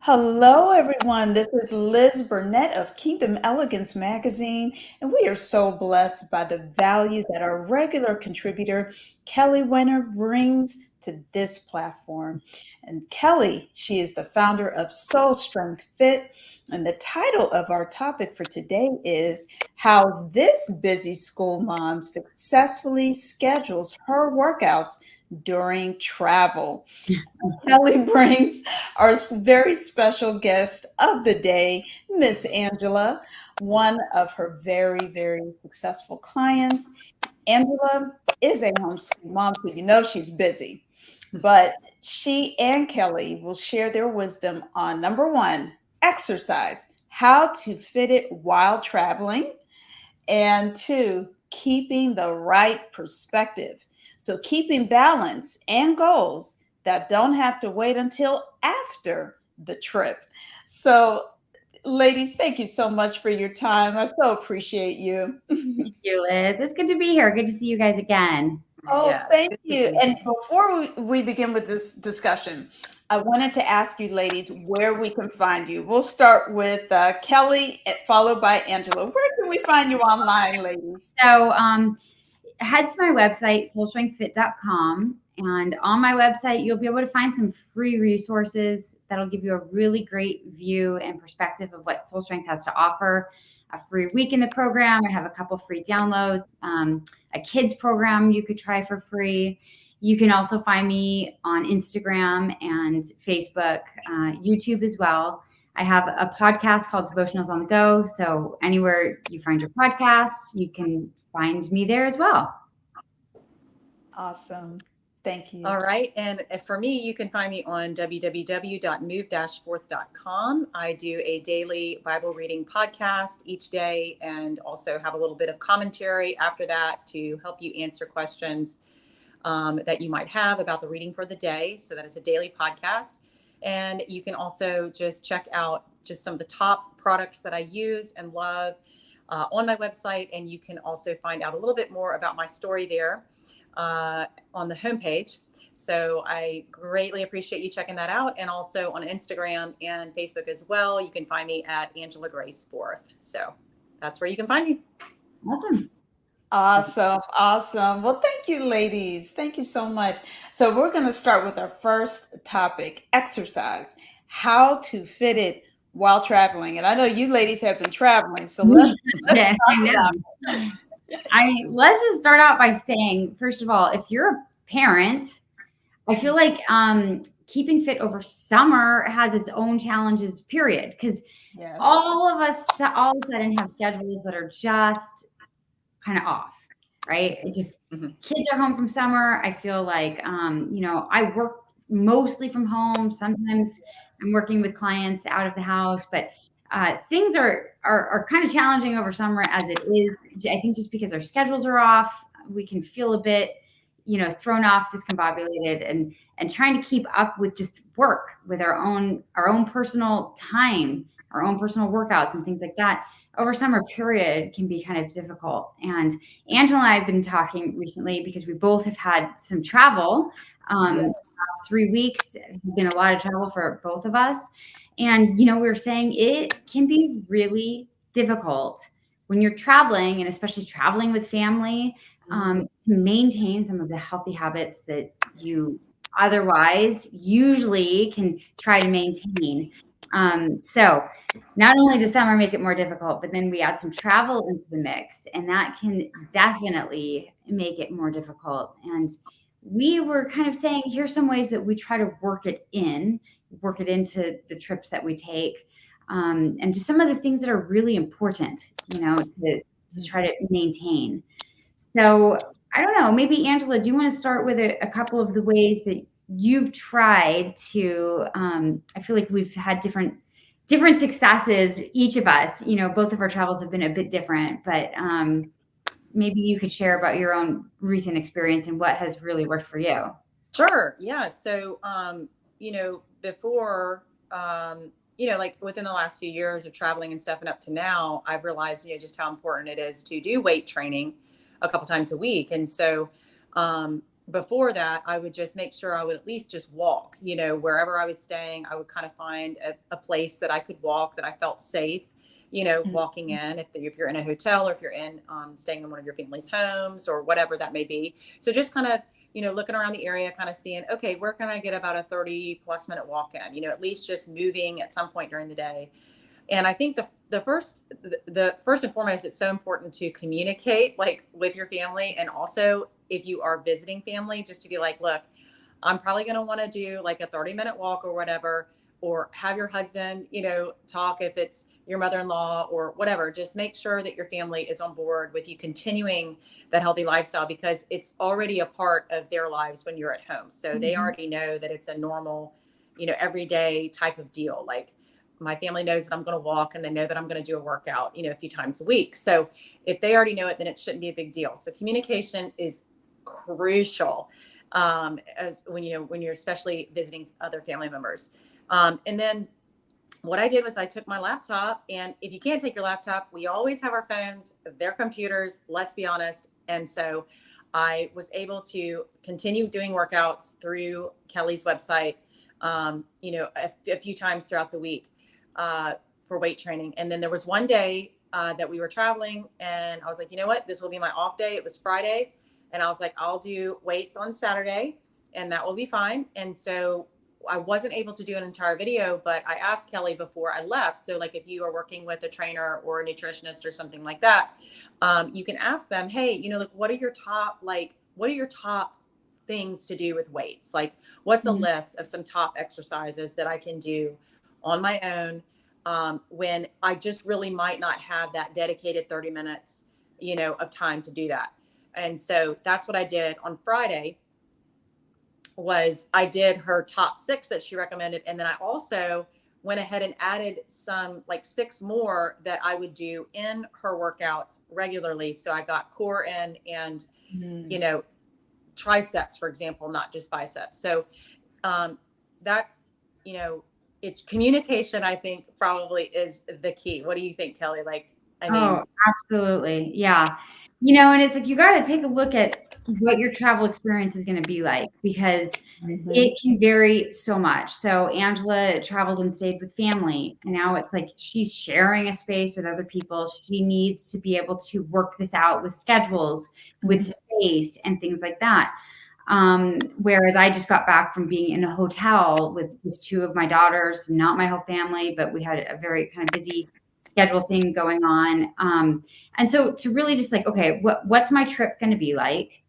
Hello, everyone. This is Liz Burnett of Kingdom Elegance Magazine, and we are so blessed by the value that our regular contributor, Kelly Wenner, brings to this platform. And Kelly, she is the founder of SoulStrength Fit, and the title of our topic for today is How This Busy School Mom Successfully Schedules Her Workouts During Travel. Kelly brings our very special guest of the day, Miss Angela, one of her very, very successful clients. Angela is a homeschool mom, so you know she's busy. But she and Kelly will share their wisdom on number one, exercise, how to fit it while traveling, and two, keeping the right perspective. So, keeping balance and goals that don't have to wait until after the trip. So, ladies, thank you so much for your time. I so appreciate you. Thank you, Liz. It's good to be here. Good to see you guys again. Oh, Yes, thank good to you. be And here. before we begin with this discussion, I wanted to ask you, ladies, where we can find you. We'll start with Kelly, followed by Angela. Where can we find you online, ladies? So, head to my website, soulstrengthfit.com. And on my website, you'll be able to find some free resources that'll give you a really great view and perspective of what Soul Strength has to offer. A free week in the program. I have a couple free downloads, a kids program you could try for free. You can also find me on Instagram and Facebook, YouTube as well. I have a podcast called Devotionals on the Go. So anywhere you find your podcasts, you can find me there as well. Awesome. Thank you. All right. And for me, you can find me on www.move-forth.com. I do a daily Bible reading podcast each day and also have a little bit of commentary after that to help you answer questions that you might have about the reading for the day. So that is a daily podcast. And you can also just check out just some of the top products that I use and love on my website. And you can also find out a little bit more about my story there on the homepage. So I greatly appreciate you checking that out. And also on Instagram and Facebook as well. You can find me at Angela Grace Forth. So that's where you can find me. Awesome. Awesome. Awesome. Well, thank you, ladies. Thank you so much. So, we're going to start with our first topic, exercise, how to fit it while traveling. And I know you ladies have been traveling, so let's Yeah, I talk about know. Let's just start out by saying, first of all, if you're a parent, I feel like keeping fit over summer has its own challenges, period. Because yes. all of us all of a sudden have schedules that are just kind of off, right? It just Mhm. kids are home from summer. I feel like I work mostly from home. Sometimes I'm working with clients out of the house, but things are kind of challenging over summer as it is. I think just because our schedules are off, we can feel a bit, thrown off, discombobulated, and trying to keep up with just work, with our own personal time, our own personal workouts and things like that over summer period can be kind of difficult. And Angela and I have been talking recently because we both have had some travel. Yeah. Last 3 weeks has been a lot of travel for both of us. And, we were saying it can be really difficult when you're traveling, and especially traveling with family, to maintain some of the healthy habits that you otherwise usually can try to maintain. So not only does summer make it more difficult, but then we add some travel into the mix, and that can definitely make it more difficult. And we were kind of saying, here's some ways that we try to work it into the trips that we take, and just some of the things that are really important, to try to maintain. So I don't know, maybe Angela, do you want to start with a couple of the ways that you've tried to? I feel like we've had different successes, each of us. Both of our travels have been a bit different, but maybe you could share about your own recent experience and what has really worked for you. Sure. Yeah. So, before, like within the last few years of traveling and stuff and up to now, I've realized, just how important it is to do weight training a couple times a week. And so, before that, I would just make sure I would at least just walk, wherever I was staying. I would kind of find a place that I could walk, that I felt safe, walking in, if you're in a hotel, or if you're in staying in one of your family's homes, or whatever that may be. So just kind of, looking around the area, kind of seeing, okay, where can I get about a 30+ minute walk in, at least just moving at some point during the day. And I think the first and foremost, it's so important to communicate, like, with your family. And also, if you are visiting family, just to be like, look, I'm probably going to want to do like a 30-minute walk or whatever, or have your husband, talk if it's your mother-in-law or whatever. Just make sure that your family is on board with you continuing that healthy lifestyle, because it's already a part of their lives when you're at home. So they already know that it's a normal, everyday type of deal. Like, my family knows that I'm going to walk, and they know that I'm going to do a workout, a few times a week. So if they already know it, then it shouldn't be a big deal. So communication is crucial, as when you're especially visiting other family members. And then what I did was I took my laptop, and if you can't take your laptop, we always have our phones, their computers, let's be honest. And so I was able to continue doing workouts through Kelly's website, a few times throughout the week, for weight training. And then there was one day that we were traveling, and I was like, you know what, this will be my off day. It was Friday. And I was like, I'll do weights on Saturday, and that will be fine. And so I wasn't able to do an entire video, but I asked Kelly before I left. So like, if you are working with a trainer or a nutritionist or something like that, you can ask them, hey, like, what are your top things to do with weights? Like, what's a list of some top exercises that I can do on my own, when I just really might not have that dedicated 30 minutes, of time to do that. And so that's what I did on Friday. Was I did her top 6 that she recommended. And then I also went ahead and added some, like, 6 more that I would do in her workouts regularly. So I got core in, and, triceps, for example, not just biceps. So that's, it's communication, I think, probably is the key. What do you think, Kelly? Like, I mean, Oh, absolutely. Yeah. And it's like, you got to take a look at what your travel experience is going to be like, because it can vary so much. So Angela traveled and stayed with family, and now it's like she's sharing a space with other people. She needs to be able to work this out with schedules, with space, and things like that. Whereas I just got back from being in a hotel with just 2 of my daughters, not my whole family, but we had a very kind of busy schedule thing going on. And so to really just like, okay, what's my trip going to be like?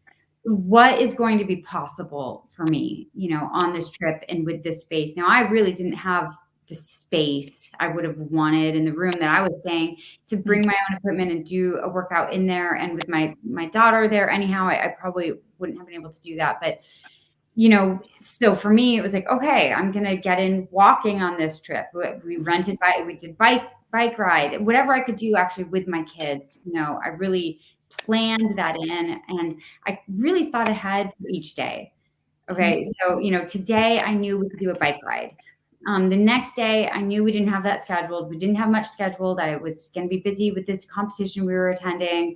What is going to be possible for me, on this trip and with this space? Now, I really didn't have the space I would have wanted in the room that I was staying to bring my own equipment and do a workout in there. And with my daughter there, anyhow, I probably wouldn't have been able to do that. But so for me, it was like, okay, I'm going to get in walking on this trip. We did bike ride, whatever I could do actually with my kids. I really planned that in, and I really thought ahead for each day. Okay. So, today I knew we could do a bike ride. The next day I knew we didn't have that scheduled. We didn't have much scheduled. I was going to be busy with this competition we were attending.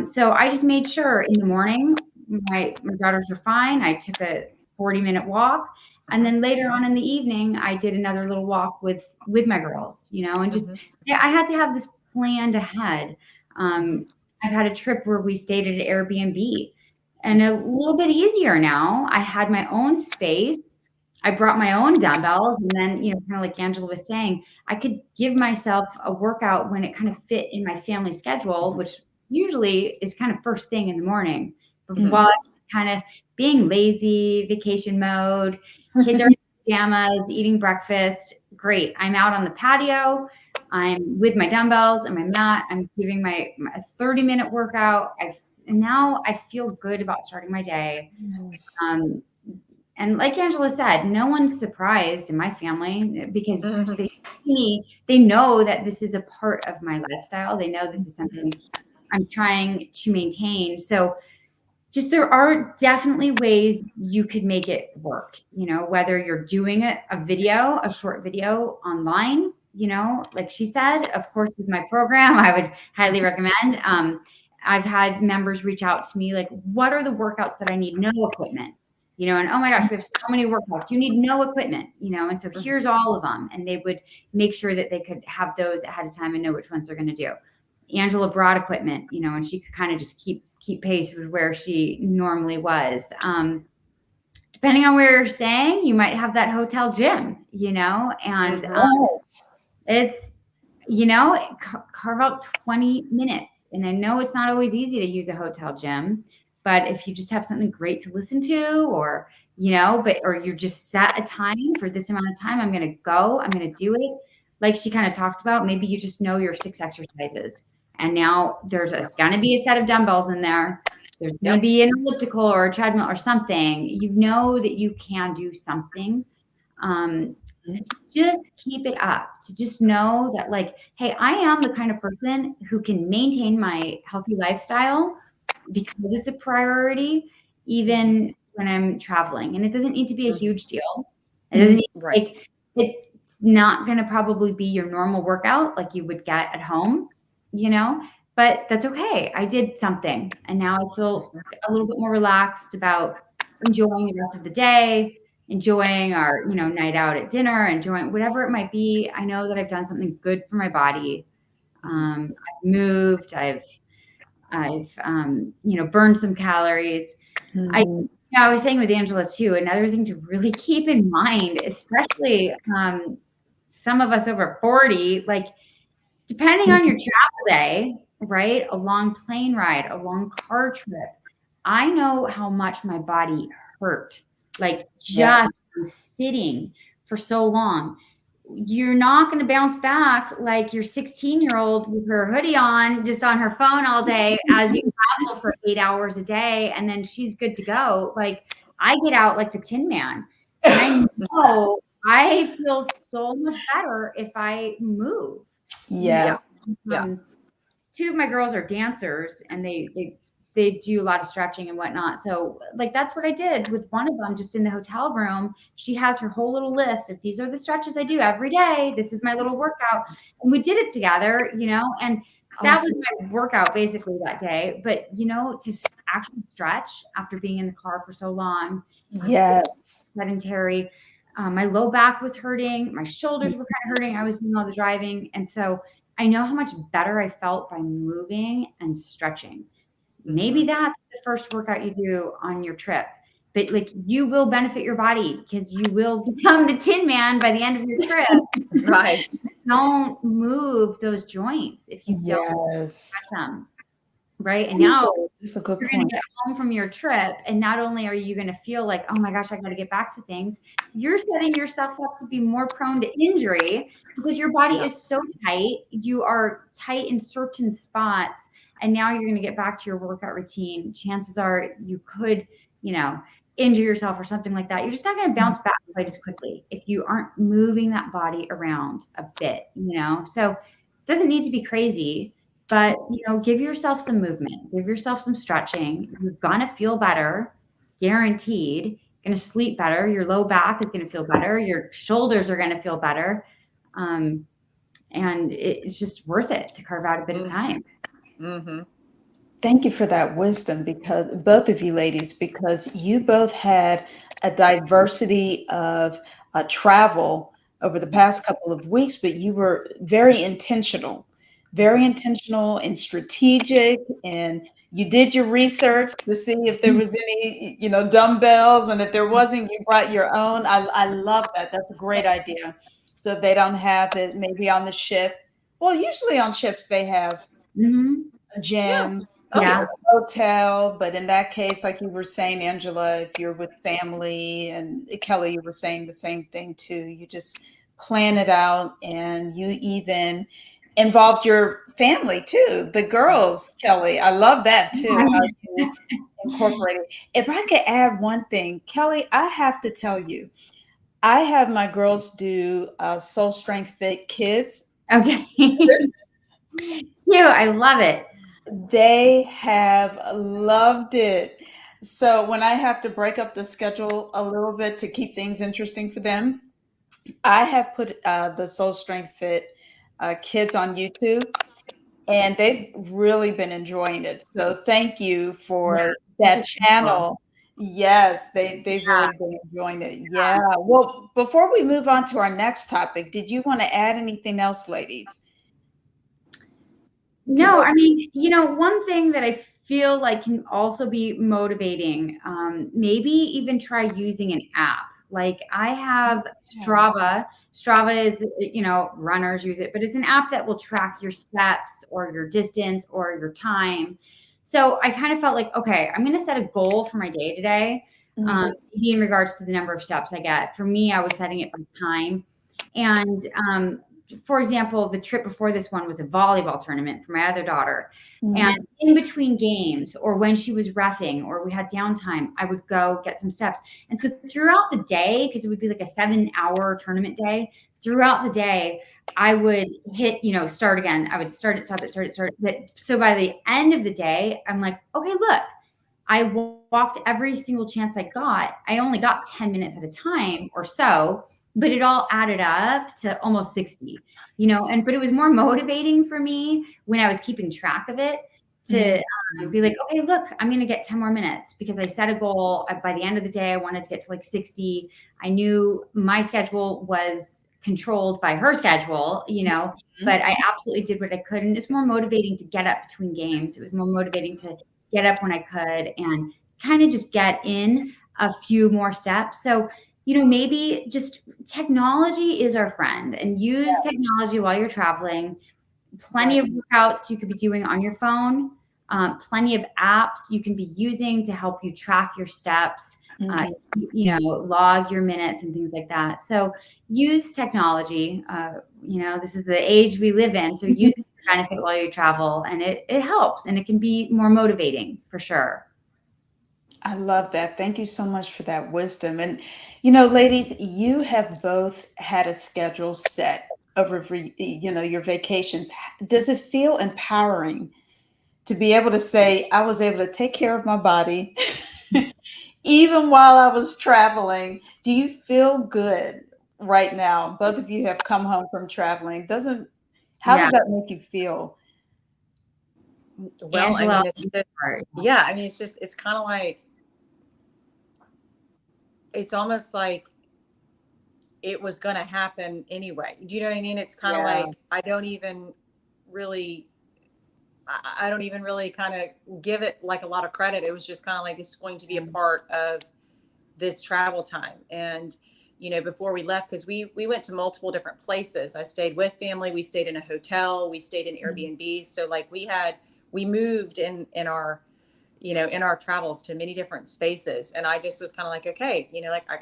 So I just made sure in the morning, my daughters were fine. I took a 40-minute walk. And then later on in the evening, I did another little walk with my girls, and just, I had to have this planned ahead. I've had a trip where we stayed at an Airbnb, and a little bit easier now. I had my own space. I brought my own dumbbells, and then, kind of like Angela was saying, I could give myself a workout when it kind of fit in my family schedule, which usually is kind of first thing in the morning. But while I was kind of being lazy, vacation mode, kids are in pajamas, eating breakfast, great. I'm out on the patio. I'm with my dumbbells and my mat. I'm giving my 30-minute workout. And now I feel good about starting my day. And like Angela said, no one's surprised in my family, because they see me, they know that this is a part of my lifestyle. They know this is something I'm trying to maintain. So just, there are definitely ways you could make it work, whether you're doing a short video online, like she said, of course, with my program, I would highly recommend. I've had members reach out to me like, what are the workouts that I need no equipment? And oh my gosh, we have so many workouts. You need no equipment, and so here's all of them. And they would make sure that they could have those ahead of time and know which ones they're going to do. Angela brought equipment, and she could kind of just keep pace with where she normally was. Depending on where you're staying, you might have that hotel gym, and it's, carve out 20 minutes. And I know it's not always easy to use a hotel gym, but if you just have something great to listen to, or, or you're just set a time for this amount of time, I'm going to go, I'm going to do it. Like she kind of talked about, maybe you just know your 6 exercises, and now there's going to be a set of dumbbells in there. There's going to be an elliptical or a treadmill or something. You know that you can do something. To just keep it up, to just know that like, hey, I am the kind of person who can maintain my healthy lifestyle because it's a priority, even when I'm traveling. And it doesn't need to be a huge deal. It doesn't need like, it's not going to probably be your normal workout like you would get at home, but that's okay. I did something, and now I feel a little bit more relaxed about enjoying the rest of the day, enjoying our, night out at dinner, enjoying whatever it might be. I know that I've done something good for my body. I've moved, I've burned some calories. I was saying with Angela too, another thing to really keep in mind, especially some of us over 40, like depending on your travel day, right? A long plane ride, a long car trip. I know how much my body hurt, like just sitting for so long. You're not going to bounce back like your 16-year-old with her hoodie on, just on her phone all day as you travel for 8 hours a day, and then she's good to go. Like I get out like the Tin Man, and I know I feel so much better if I move. Yes. Two of my girls are dancers, and they do a lot of stretching and whatnot. So like, that's what I did with one of them, just in the hotel room. She has her whole little list of, these are the stretches I do every day. This is my little workout. And we did it together, and that was my workout basically that day. But, to actually stretch after being in the car for so long. Sedentary. My low back was hurting. My shoulders were kind of hurting. I was doing all the driving. And so I know how much better I felt by moving and stretching. Maybe that's the first workout you do on your trip, but like, you will benefit your body because you will become the Tin Man by the end of your trip. Right. Don't move those joints if you don't stretch them. Right. And now that's a good you're point. going to get home from your trip, and not only are you going to feel like, oh my gosh, I got to get back to things, you're setting yourself up to be more prone to injury because your body is so tight. You are tight in certain spots, and now you're going to get back to your workout routine. Chances are you could, injure yourself or something like that. You're just not going to bounce back quite as quickly if you aren't moving that body around a bit, So it doesn't need to be crazy. But, give yourself some movement, give yourself some stretching. You're going to feel better, guaranteed. You're going to sleep better. Your low back is going to feel better. Your shoulders are going to feel better. And it's just worth it to carve out a bit of time. Thank you for that wisdom, because both of you ladies, because you both had a diversity of travel over the past couple of weeks, but you were very intentional and strategic, and you did your research to see if there was any, dumbbells, and if there wasn't, you brought your own. I love that. That's a great idea. So if they don't have it, maybe on the ship. Well, usually on ships they have a gym, a hotel, but in that case, like you were saying, Angela, if you're with family, and Kelly, you were saying the same thing too. You just plan it out, and you even involved your family too, the girls, Kelly. I love that too, how you incorporate it. If I could add one thing, Kelly, I have to tell you, I have my girls do SoulStrength Fit Kids. Okay. I love it. They have loved it. So when I have to break up the schedule a little bit to keep things interesting for them, I have put the SoulStrength Fit kids on YouTube. and they've really been enjoying it. So thank you Yeah, for which that is beautiful. channel. Yes, they've Yeah. really been enjoying it. Yeah. Well, before we move on to our next topic, did you want to add anything else, ladies, to No, what? I mean, one thing that I feel like can also be motivating, maybe even try using an app. Like I have Yeah. Strava. Strava is, runners use it, but it's an app that will track your steps or your distance or your time. So I kind of felt like, okay, I'm going to set a goal for my day today, Mhm. maybe in regards to the number of steps I get. For me, I was setting it by time. And for example, the trip before this one was a volleyball tournament for my other daughter. And Mhm. in between games or when she was reffing or we had downtime, I would go get some steps. And so throughout the day, because it would be like a 7-hour tournament day, throughout the day, I would hit, start again. I would start it, stop it, start it, start it. So by the end of the day, I'm like, okay, look, I walked every single chance I got. I only got 10 minutes at a time or so, but it all added up to almost 60, but it was more motivating for me when I was keeping track of it to Mhm. be like, okay, look, I'm going to get 10 more minutes because I set a goal. By the end of the day, I wanted to get to like 60. I knew my schedule was controlled by her schedule, but I absolutely did what I could. And it's more motivating to get up between games. It was more motivating to get up when I could and kind of just get in a few more steps. So, maybe just technology is our friend and use technology while you're traveling. Plenty Right. of workouts you could be doing on your phone, plenty of apps you can be using to help you track your steps, uh, Mhm. log your minutes and things like that. So use technology. This is the age we live in. So use it to benefit while you travel and it helps and it can be more motivating for sure. I love that. Thank you so much for that wisdom. And, ladies, you have both had a schedule set over, your vacations. Does it feel empowering to be able to say, I was able to take care of my body even while I was traveling? Do you feel good right now? Both of you have come home from traveling. How Yeah. does that make you feel? Well, I Angela, mean, it's just, sorry. yeah, I mean, it's kind of like, it's almost like it was going to happen anyway. Do you know what I mean? It's kind of Yeah. like, really, I don't even really kind of give it like a lot of credit. It was just kind of like, it's going to be a part of this travel time. And, before we left, because we went to multiple different places. I stayed with family. We stayed in a hotel. We stayed in Mhm. Airbnbs. So like we moved in our, in our travels to many different spaces. And I just was kind of like, okay, like I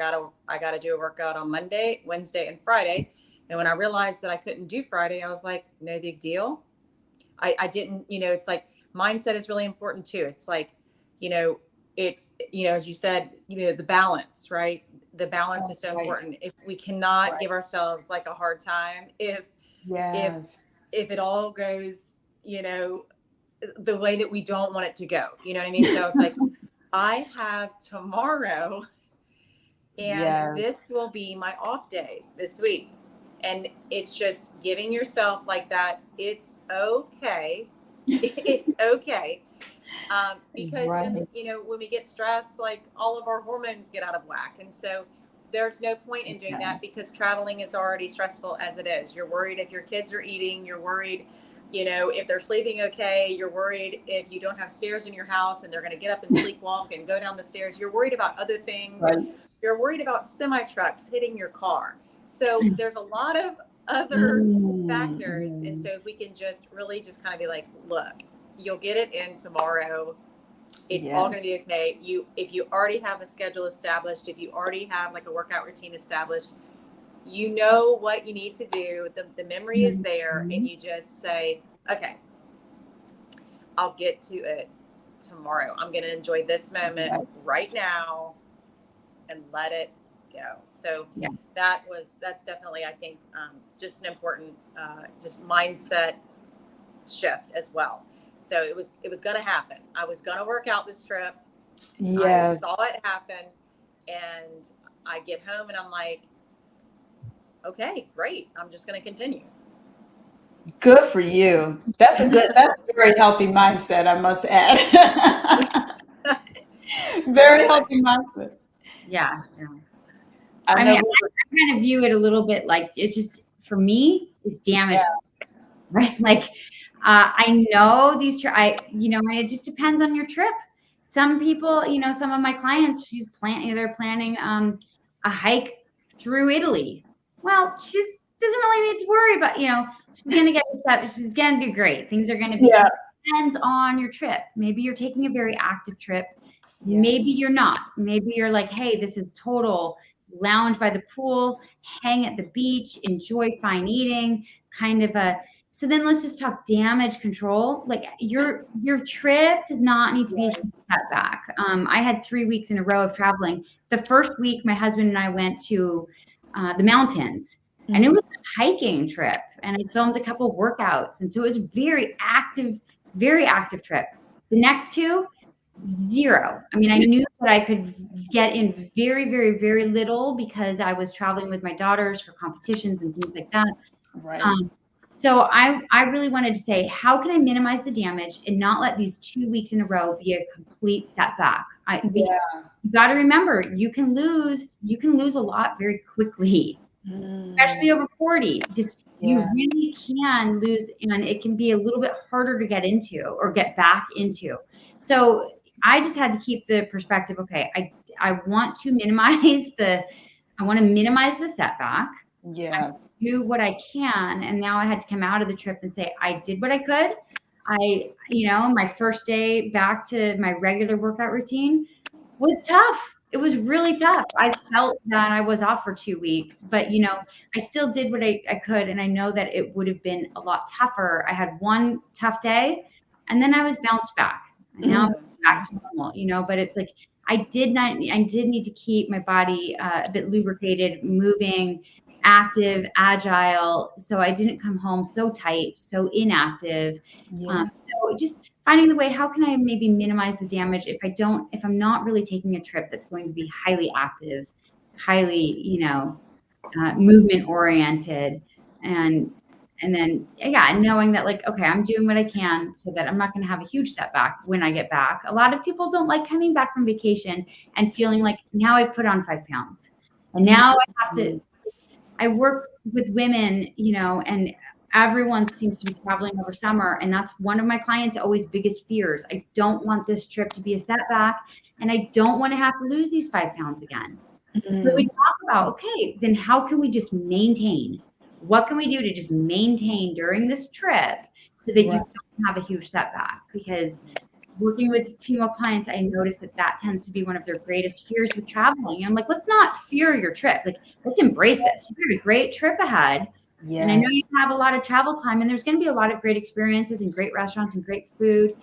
gotta do a workout on Monday, Wednesday, and Friday. And when I realized that I couldn't do Friday, I was like, no big deal. I didn't, it's like mindset is really important too. It's like, you know, as you said, the balance, right? The balance Oh, is so right. important. If we cannot Right. give ourselves like a hard time, if Yes. if it all goes, the way that we don't want it to go, you know what I mean? So I was like, I have tomorrow and this Yes. will be my off day this week. And it's just giving yourself like that. It's okay. It's okay. Because then, Right. when we get stressed, like all of our hormones get out of whack. And so there's no point in doing Yeah. that because traveling is already stressful as it is. You're worried if your kids are eating, you're worried, if they're sleeping okay, you're worried if you don't have stairs in your house and they're going to get up and sleepwalk and go down the stairs. You're worried about other things. Right. You're worried about semi trucks hitting your car. So there's a lot of other factors. And Mm. so if we can just really just kind of be like, look, you'll get it in tomorrow. It's all going to be Yes. okay. If you already have a schedule established, if you already have like a workout routine established, you know what you need to do. The memory is there, and Mhm. you just say, okay, I'll get to it tomorrow. I'm going to enjoy this moment Yes. right now and let it go. So Yeah. that's definitely, I think, just an important just mindset shift as well. So it was going to happen. I was going to work out this trip. I Yes. saw it happen, and I get home and I'm like, okay, great. I'm just going to continue. Good for you. That's a very healthy mindset, I must add. Very healthy mindset. Yeah. I I know mean, we were, I kind of view it a little bit like it's just for me, it's damage, yeah, right? Like, I know and it just depends on your trip. Some people, some of my clients, they're planning a hike through Italy. Well, she doesn't really need to worry about, she's gonna get this up. She's gonna do great. Things are gonna be. yeah, It depends on your trip. Maybe you're taking a very active trip. yeah, Maybe you're not. Maybe you're like, hey, this is total lounge by the pool, hang at the beach, enjoy fine eating, kind of a. So then let's just talk damage control. Like your trip does not need to be a huge setback. I had 3 weeks in a row of traveling. The first week, my husband and I went to the mountains, and it mhm, was a hiking trip, and I filmed a couple of workouts, and so it was very active trip. The next two, zero. I mean, I knew that I could get in very, very, very little because I was traveling with my daughters for competitions and things like that. right. Um, so I really wanted to say, how can I minimize the damage and not let these 2 weeks in a row be a complete setback? Because Yeah. you got to remember, you can lose a lot very quickly, Mm, especially over 40. Just you yeah. really can lose, and it can be a little bit harder to get into or get back into. So I just had to keep the perspective. Okay, I want to minimize the setback. I Yeah. do what I can. And now I had to come out of the trip and say, I did what I could. My first day back to my regular workout routine was tough. It was really tough. I felt that I was off for 2 weeks, but I still did what I could. And I know that it would have been a lot tougher. I had one tough day and then I was bounced back. And now I'm back to normal, but it's like I did need to keep my body a bit lubricated, moving, active, agile. So I didn't come home so tight, so inactive. Yeah. So just finding the way, how can I maybe minimize the damage if I'm not really taking a trip that's going to be highly active, highly, movement oriented, and then knowing that, like, okay, I'm doing what I can so that I'm not going to have a huge setback when I get back. A lot of people don't like coming back from vacation and feeling like, now I put on 5 pounds and now I have to. Mhm. I work with women, and everyone seems to be traveling over summer. And that's one of my clients' always biggest fears. I don't want this trip to be a setback, and I don't want to have to lose these 5 pounds again. So we Mhm. talk about, okay, then how can we just maintain? What can we do to just maintain during this trip so that you Right. don't have a huge setback? Because working with female clients, I noticed that tends to be one of their greatest fears with traveling. And I'm like, let's not fear your trip. Like, let's embrace this. You have a great trip ahead. And I Yeah. know you have a lot of travel time, and there's going to be a lot of great experiences and great restaurants and great food.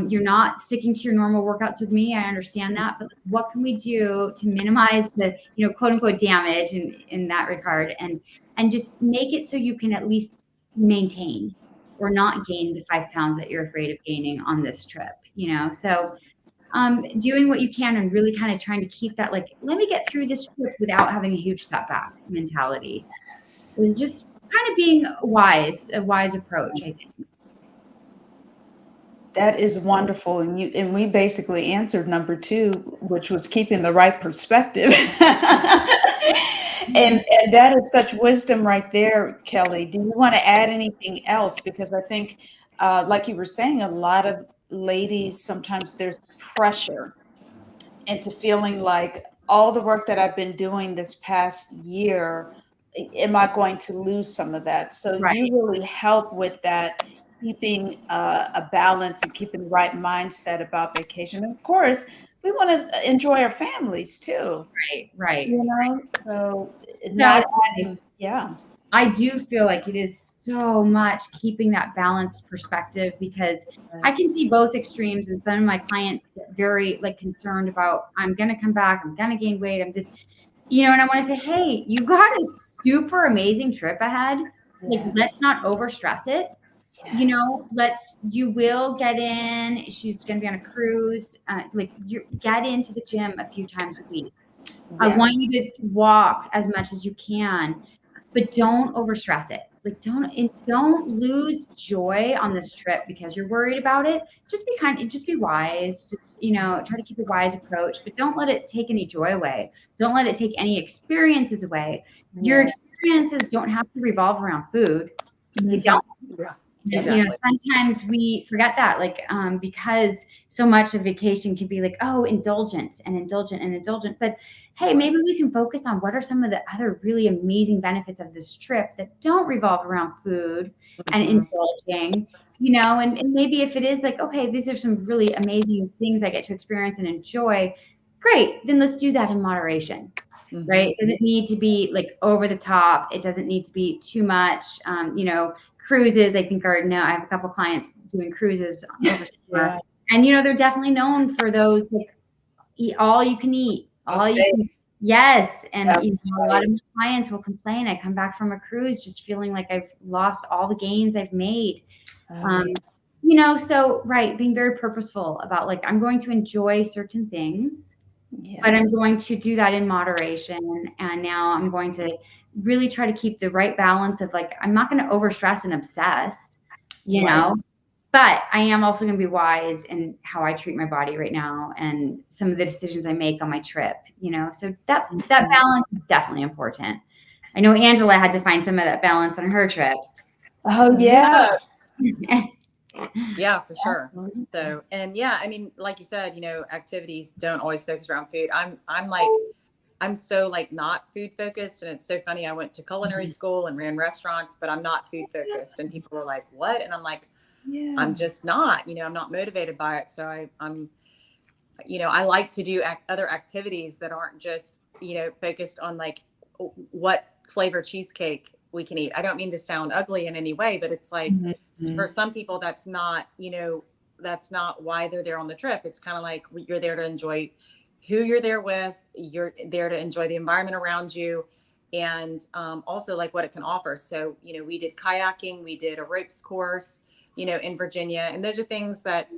You're not sticking to your normal workouts with me. I understand that, but what can we do to minimize the, quote unquote damage in that regard, and just make it so you can at least maintain or not gain the 5 pounds that you're afraid of gaining on this trip. So doing what you can and really kind of trying to keep that, like, let me get through this trip without having a huge setback mentality. Yes. And just kind of being a wise approach, I think. That is wonderful. And we basically answered number two, which was keeping the right perspective. And that is such wisdom right there, Kelly. Do you want to add anything else? Because I think, like you were saying, a lot of ladies, sometimes there's pressure into feeling like all the work that I've been doing this past year, am I going to lose some of that? So Right. you really help with that, keeping a balance and keeping the right mindset about vacation. And of course, we want to enjoy our families too, Right. so not So adding, yeah. I do feel like it is so much keeping that balanced perspective, because I Yes. can see both extremes, and some of my clients get very, like, concerned about, I'm going to come back, I'm going to gain weight, I'm this, and I want to say, hey, you got a super amazing trip ahead. Like, Yeah. let's not overstress it. You will get in. She's going to be on a cruise. Like, you get into the gym a few times a week. I Yeah. want you to walk as much as you can, but don't overstress it. like don't lose joy on this trip because you're worried about it. Just be kind, just be wise, just, try to keep a wise approach, but don't let it take any joy away. Don't let it take any experiences away. Your Yeah. experiences don't have to revolve around food. They Mhm. don't. Yeah, And, exactly. sometimes we forget that, like, because so much of vacation can be like, oh, indulgent and indulgent and indulgent. But hey, maybe we can focus on what are some of the other really amazing benefits of this trip that don't revolve around food and Mhm. indulging, and maybe if it is like, okay, these are some really amazing things I get to experience and enjoy, great, then let's do that in moderation. Right? Mhm. It doesn't need to be like over the top. It doesn't need to be too much. Cruises, I think I have a couple clients doing cruises over summer, Yeah. and they're definitely known for those, like, eat all you can eat, all you can. Buffets. Yes, and That's a lot right. of my clients will complain. I come back from a cruise just feeling like I've lost all the gains I've made. Oh, Um, yeah. so right, being very purposeful about, like, I'm going to enjoy certain things, but Yes. I'm going to do that in moderation. And now I'm going to really try to keep the right balance of, like, I'm not going to overstress and obsess, you Right. know, but I am also going to be wise in how I treat my body right now and some of the decisions I make on my trip, so that Mhm. balance is definitely important. I know Angela had to find some of that balance on her trip. Oh, Yeah. yeah. Yeah, for sure. Absolutely. So, and yeah, I mean, like you said, activities don't always focus around food. I'm like, I'm so like not food focused. And it's so funny. I went to culinary Mhm. school and ran restaurants, but I'm not food focused. And people were like, what? And I'm like, I'm Yeah. just not, I'm not motivated by it. So I'm, I like to do other activities that aren't just, focused on like what flavor cheesecake we can eat. I don't mean to sound ugly in any way, but it's like for Mhm. some people, that's not why they're there on the trip. It's kind of like you're there to enjoy who you're there with. You're there to enjoy the environment around you. And also like what it can offer. So, we did kayaking, we did a ropes course, in Virginia. And those are things that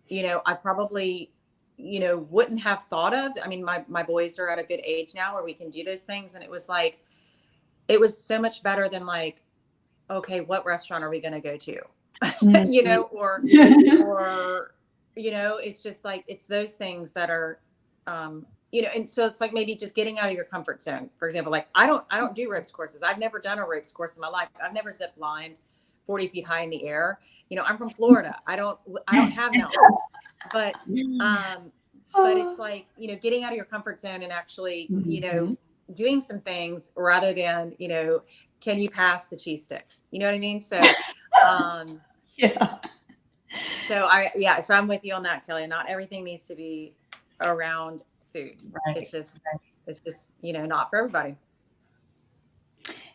I probably, wouldn't have thought of. I mean, my boys are at a good age now where we can do those things. And it was like, it was so much better than like, okay, what restaurant are we going to go to? Mhm. Or, it's just like, it's those things that are, and so it's like maybe just getting out of your comfort zone. For example, like I don't do ropes courses. I've never done a ropes course in my life. I've never zip lined 40 feet high in the air. I'm from Florida. I don't have mountains, but, um, but it's Oh. like, getting out of your comfort zone and actually, Mhm. doing some things rather than, can you pass the cheese sticks? You know what I mean? So, um, Yeah. so I'm with you on that, Kelly. Not everything needs to be around food. It's Right. just, not for everybody.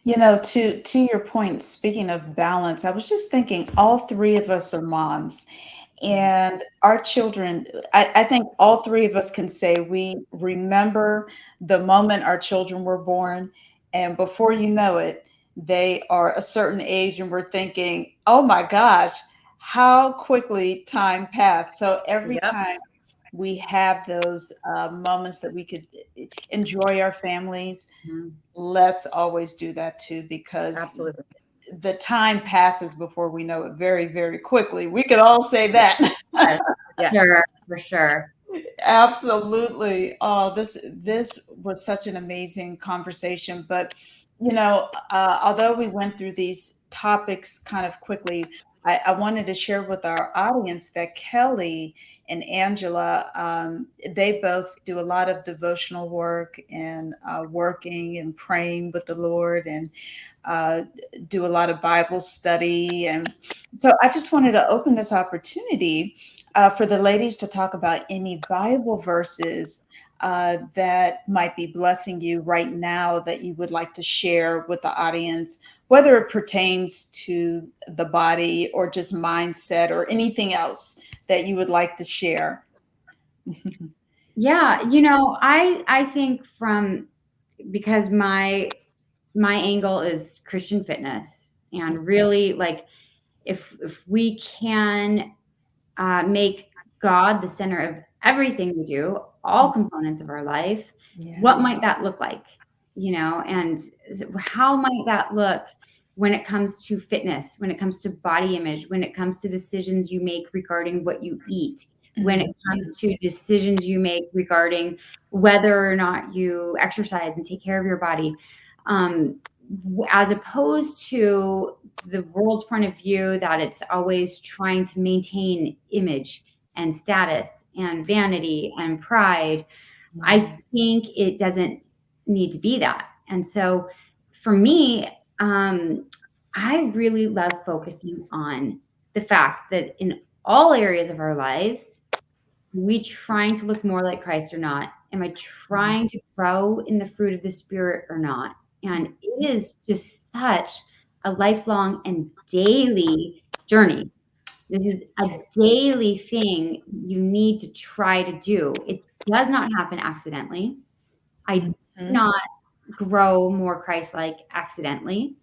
To your point, speaking of balance, I was just thinking all three of us are moms. Mhm. And our children, I think all three of us can say we remember the moment our children were born. And before you know it, they are a certain age, and we're thinking, oh my gosh, how quickly time passed. So every Yep, time we have those moments that we could enjoy our families, Mhm. let's always do that too, because absolutely. the time passes before we know it very, very quickly. We could all say that. Yes, Yes, yes. sure, for sure. Absolutely. Oh, this was such an amazing conversation. But although we went through these topics kind of quickly, I wanted to share with our audience that Kelly and Angela, they both do a lot of devotional work and working and praying with the Lord, and uh, do a lot of Bible study. And so I just wanted to open this opportunity for the ladies to talk about any Bible verses that might be blessing you right now that you would like to share with the audience, whether it pertains to the body or just mindset or anything else that you would like to share. Yeah, I think because my angle is Christian fitness, and really, like, if we can make God the center of everything we do, all components of our life, Yeah. what might that look like? And how might that look when it comes to fitness, when it comes to body image, when it comes to decisions you make regarding what you eat, when it comes to decisions you make regarding whether or not you exercise and take care of your body, as opposed to the world's point of view that it's always trying to maintain image and status and vanity and pride. I think it doesn't need to be that. And so for me, I really love focusing on the fact that in all areas of our lives, are we trying to look more like Christ or not? Am I trying to grow in the fruit of the Spirit or not? And it is just such a lifelong and daily journey. This is a daily thing you need to try to do. It does not happen accidentally. I do not grow more Christ-like accidentally.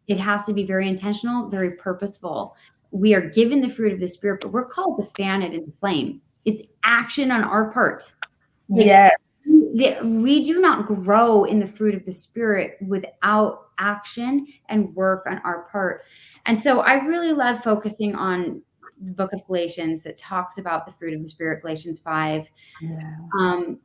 It has to be very intentional, very purposeful. We are given the fruit of the Spirit, but we're called to fan it into flame. It's action on our part. Like, Yes. we do not grow in the fruit of the Spirit without action and work on our part. And so I really love focusing on the book of Galatians that talks about the fruit of the Spirit, Galatians 5. And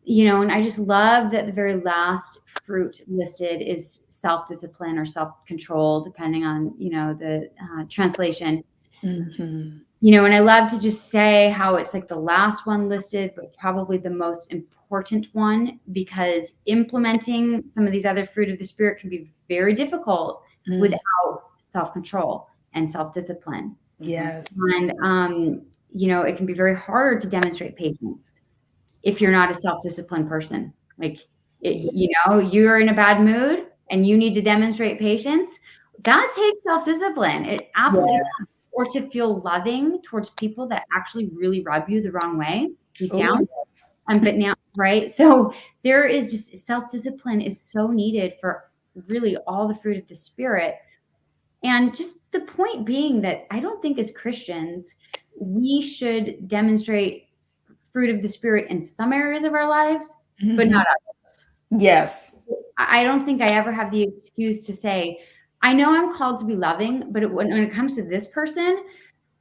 I just love that the very last fruit listed is self-discipline or self-control, depending on, the translation. And I love to just say how it's like the last one listed, but probably the most important one, because implementing some of these other fruit of the Spirit can be very difficult without self-control and self-discipline. Yes. And, it can be very hard to demonstrate patience if you're not a self-disciplined person. Like, you're in a bad mood and you need to demonstrate patience. That takes self-discipline. It absolutely does. Or to feel loving towards people that actually really rub you the wrong way deep down. But now, right? So there is just self-discipline is so needed for really all the fruit of the Spirit. And just the point being that I don't think as Christians, we should demonstrate fruit of the Spirit in some areas of our lives, but not others. Yes. I don't think I ever have the excuse to say, I know I'm called to be loving, but when it comes to this person,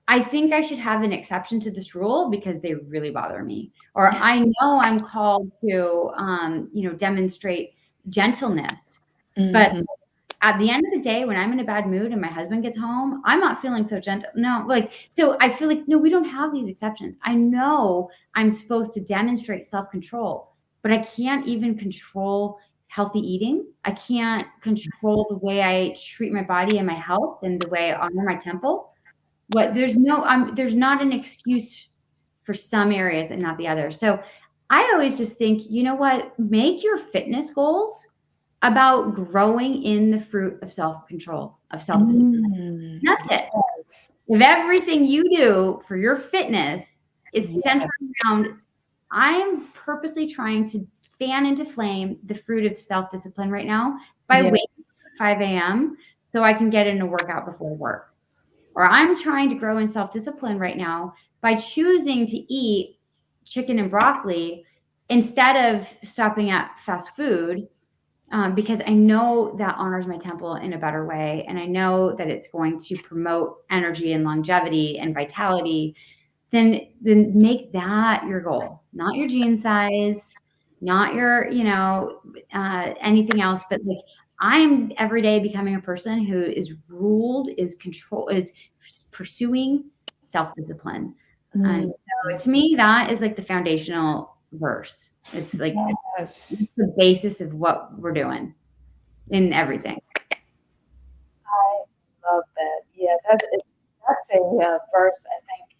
I think I should have an exception to this rule because they really bother me. Or I know I'm called to, demonstrate gentleness, but at the end of the day, when I'm in a bad mood and my husband gets home, I'm not feeling so gentle. No, so I feel like, no, we don't have these exceptions. I know I'm supposed to demonstrate self-control, but I can't even control healthy eating. I can't control the way I treat my body and my health and the way I honor my temple. There's not an excuse for some areas and not the others. So I always just think, you know what, make your fitness goals about growing in the fruit of self-control, of self-discipline. That's it. If everything you do for your fitness is centered around, I'm purposely trying to fan into flame the fruit of self-discipline right now by waking up at 5 a.m. so I can get in a workout before work. Or I'm trying to grow in self-discipline right now by choosing to eat chicken and broccoli instead of stopping at fast food. Because I know that honors my temple in a better way. And I know that it's going to promote energy and longevity and vitality. Then make that your goal, not your jean size, not your, anything else. But like, I'm every day becoming a person who is pursuing self-discipline. And so to me, that is like the foundational verse. It's like it's the basis of what we're doing in everything. I love that. Yeah, that's a verse I think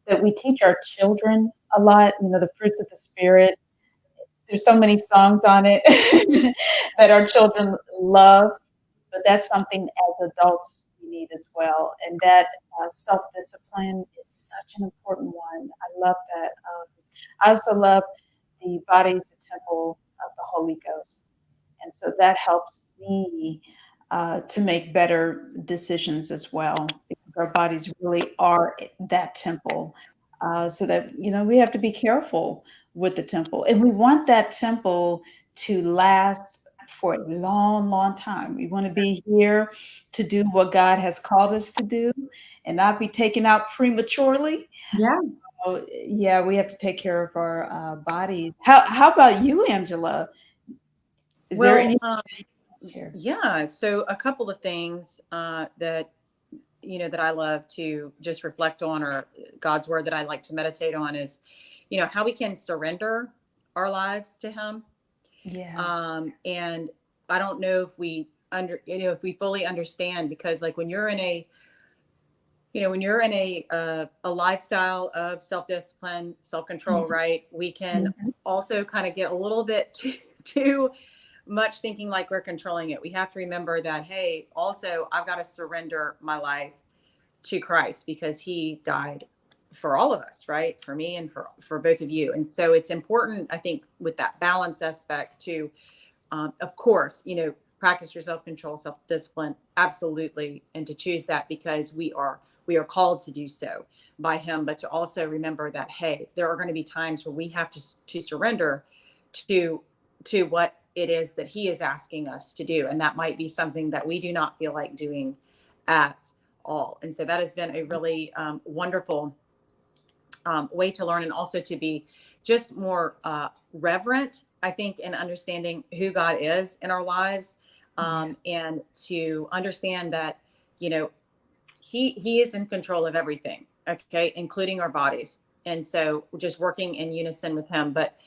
that we teach our children a lot. The fruits of the Spirit. There's so many songs on it that our children love, but that's something as adults we need as well. And that self-discipline is such an important one. I love that. I also love the body is a temple of the Holy Ghost. And so that helps me to make better decisions as well, because our bodies really are that temple. So that, we have to be careful with the temple. And we want that temple to last for a long, long time. We want to be here to do what God has called us to do and not be taken out prematurely. Yeah. So, yeah, we have to take care of our bodies. How about you, Angela? Is there Well, any here? yeah. So a couple of things that that I love to just reflect on, or God's word that I like to meditate on, is how we can surrender our lives to Him. Yeah. And I don't know if we if we fully understand, because like when you're in a a lifestyle of self-discipline, self-control, Mhm. right, we can Mhm. also kind of get a little bit too much thinking like we're controlling it. We have to remember that, hey, also I've got to surrender my life to Christ, because He died for all of us, right? For me and for both of you. And so it's important, I think, with that balance aspect to, of course, practice your self-control, self-discipline, absolutely, and to choose that because we are called to do so by Him. But to also remember that, hey, there are going to be times where we have to surrender to what it is that He is asking us to do, and that might be something that we do not feel like doing at all. And so that has been a really wonderful way to learn, and also to be just more reverent, I think, in understanding who God is in our lives, Yeah. and to understand that, you know, he is in control of everything, okay, including our bodies. And so just working in unison with Him. But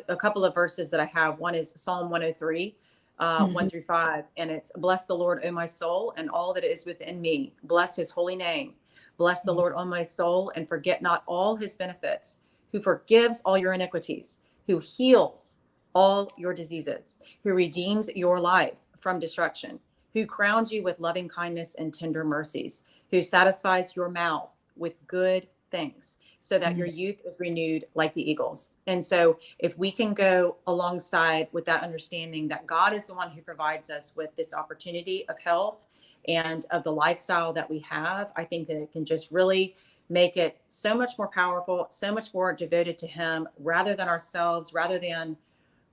a couple of verses that I have, one is Psalm 103, 1 Mhm. through 5, and it's, bless the Lord, O my soul, and all that is within me, bless His holy name. Bless the Lord, O my soul, and forget not all His benefits, who forgives all your iniquities, who heals all your diseases, who redeems your life from destruction, who crowns you with loving kindness and tender mercies, who satisfies your mouth with good things, so that your Mhm. youth is renewed like the eagles. And so, if we can go alongside with that understanding that God is the one who provides us with this opportunity of health and of the lifestyle that we have, I think that it can just really make it so much more powerful, so much more devoted to Him, rather than ourselves,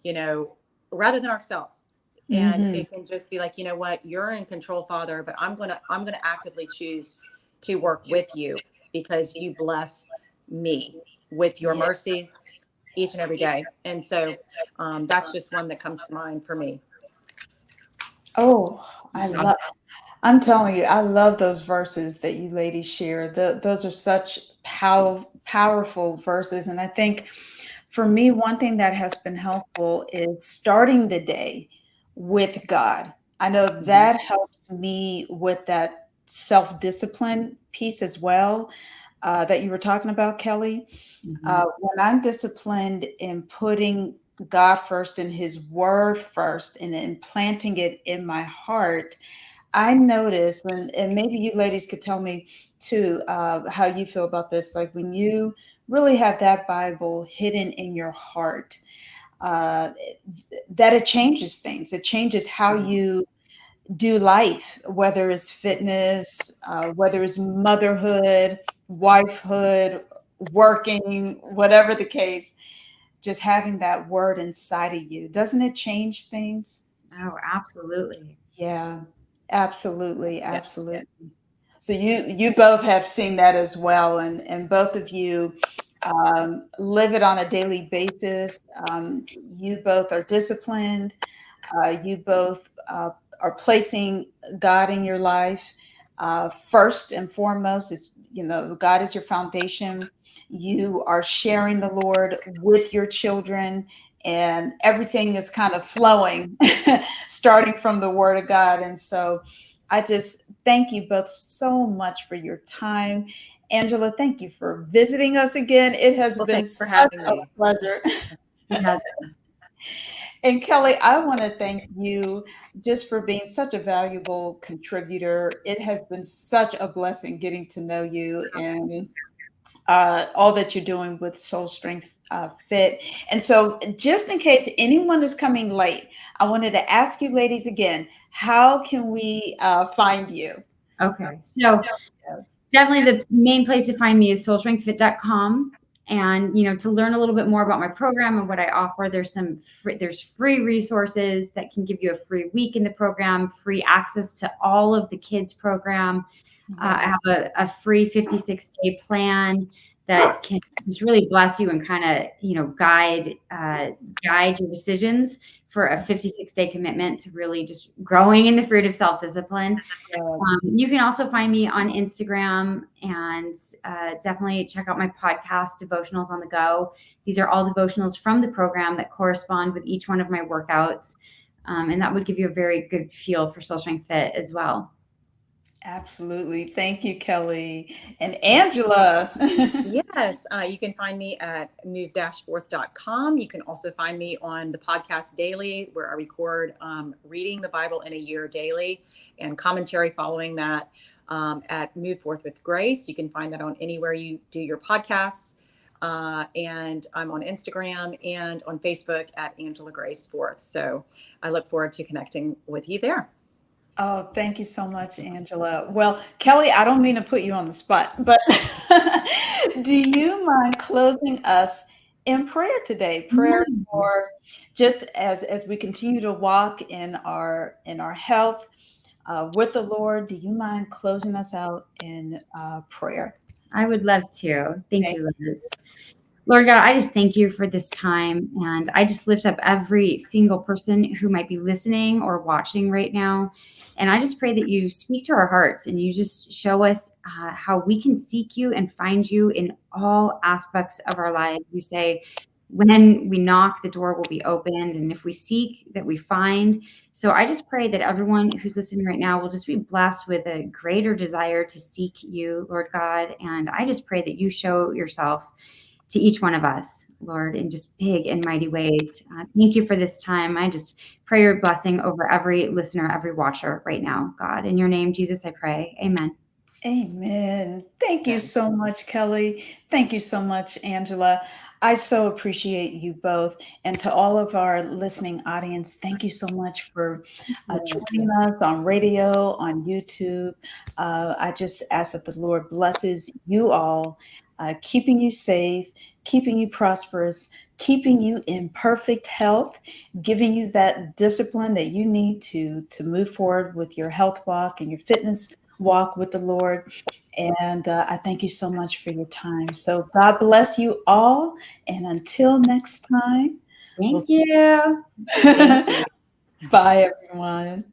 you know, rather than ourselves. And Mhm. it can just be like, you know what, you're in control, Father, but I'm gonna actively choose to work with you, because you bless me with your Yeah. mercies each and every day. And so that's just one that comes to mind for me. Oh, I Yeah. love I'm telling you, I love those verses that you ladies share. Those are such powerful verses. And I think for me, one thing that has been helpful is starting the day with God. I know Mhm. that helps me with that self discipline piece as well, that you were talking about, Kelly. Mhm. When I'm disciplined in putting God first and His word first and implanting it in my heart, I noticed, and maybe you ladies could tell me too, how you feel about this. Like when you really have that Bible hidden in your heart, uh, that it changes things. It changes how Mhm. you do life, whether it's fitness, whether it's motherhood, wifehood, working, whatever the case. Just having that word inside of you, doesn't it change things? Oh, absolutely. Yeah, absolutely, Yes. absolutely. So you both have seen that as well, and both of you live it on a daily basis. You both are disciplined. You both are placing God in your life first and foremost. Is God is your foundation. You are sharing the Lord with your children, and everything is kind of flowing, starting from the Word of God. And so, I just thank you both so much for your time. Angela, thank you for visiting us again. It has Well, been thanks for such having a me. pleasure. Yeah. And Kelly, I want to thank you just for being such a valuable contributor. It has been such a blessing getting to know you and all that you're doing with Soul Strength Fit. And so, just in case anyone is coming late, I wanted to ask you, ladies, again, how can we find you? Okay. So Yes. definitely the main place to find me is soulstrengthfit.com. And, to learn a little bit more about my program and what I offer, there's free resources that can give you a free week in the program, free access to all of the kids program. I Wow. have a free 56-day plan that can just really bless you and kind of, guide your decisions for a 56-day commitment to really just growing in the fruit of self-discipline. Yeah. You can also find me on Instagram, and definitely check out my podcast, Devotionals on the Go. These are all devotionals from the program that correspond with each one of my workouts. And that would give you a very good feel for SoulStrength Fit as well. Absolutely. Thank you, Kelly. And Angela. Yes, you can find me at move-forth.com. You can also find me on the podcast daily, where I record reading the Bible in a year daily and commentary following that at Move Forth with Grace. You can find that on anywhere you do your podcasts. And I'm on Instagram and on Facebook at Angela Grace Forth. So I look forward to connecting with you there. Oh, thank you so much, Angela. Well, Kelly, I don't mean to put you on the spot, but do you mind closing us in prayer today? Prayer for just as we continue to walk in our health with the Lord. Do you mind closing us out in prayer? I would love to. Thank Thank you, Liz. Lord God, I just thank you for this time. And I just lift up every single person who might be listening or watching right now. And I just pray that you speak to our hearts and you just show us how we can seek you and find you in all aspects of our lives. You say, when we knock, the door will be opened. And if we seek, that we find. So I just pray that everyone who's listening right now will just be blessed with a greater desire to seek you, Lord God. And I just pray that you show yourself to each one of us, Lord, in just big and mighty ways. Thank you for this time. I just pray your blessing over every listener, every watcher right now, God. In your name, Jesus, I pray. Amen. Amen. Thank you so much, Kelly. Thank you so much, Angela. I so appreciate you both. And to all of our listening audience, thank you so much for joining us on radio, on YouTube. I just ask that the Lord blesses you all, keeping you safe, keeping you prosperous, keeping you in perfect health, giving you that discipline that you need to move forward with your health walk and your fitness walk with the Lord. And I thank you so much for your time. So God bless you all. And until next time, we'll Thank you. Thank you. Bye, everyone.